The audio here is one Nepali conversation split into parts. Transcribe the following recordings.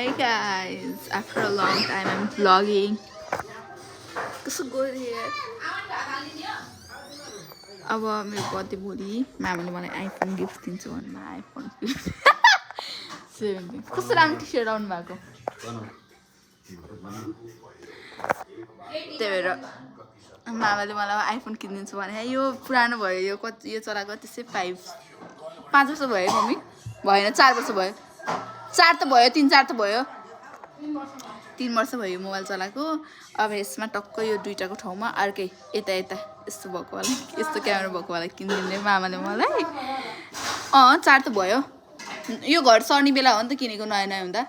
Hi guys, after a long time I'm vlogging. What's good here? अब मेरो बर्थडे भोलि मामाले मलाई आइफोन गिफ्ट दिन्छु भन्नु आइफोन 17 कस्तो राम्रो टी सर्ट आउनु भएको त्यही भएर मामाले मलाई आइफोन किनिदिन्छु भने यो पुरानो भयो यो कति यो चलाएको त्यसै 5 वर्ष भयो मम्मी भएन 4 वर्ष भयो 4 त भयो 3-4 त भयो 3 वर्ष भयो मोबाइल चलाएको अब यसमा टक्क यो दुईटाको ठाउँमा अर्कै यता यता यस्तो भएको वाला यस्तो क्यामेरा भएको वाला किनिदिने मामाले मलाई 4 त भयो यो घर सर्ने बेला हो नि त किनेको नयाँ नयाँ हुँदा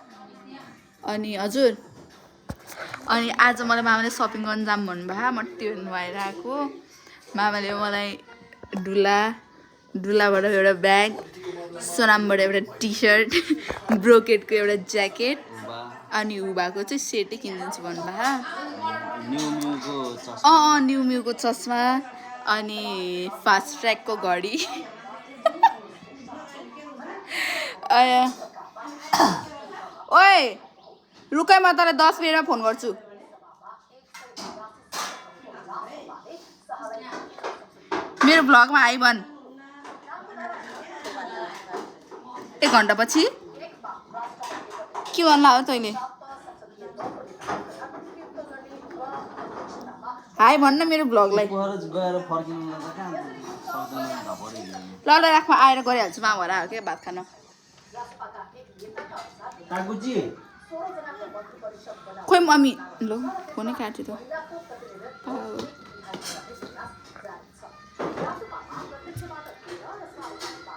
अनि हजुर अनि आज मलाई मामाले सपिङ गर्न जाम भन्नुभयो म त्यो हेर्नु भएर आएको मामाले मलाई डुलाबाट एउटा ब्याग सोनामबाट एउटा टी सर्ट ब्रोकेटको एउटा ज्याकेट अनि उबाको चाहिँ सेटै किनिदिन्छु भन्नुभयो न्यू म्यूको चस्मा अनि फास्ट ट्र्याकको घडी ओए रुकै म तँलाई 10 मिनेटमा फोन गर्छु मेरो भ्लगमा आइ भन् 1 घण्टा पछि के भन्ला हो तैँले हाई भन्न मेरो भ्लगलाई ल राखमा आएर गरिहाल्छु मा भएर आयो क्या भात खान खोइ मम्मी ल फोनै काट्यो त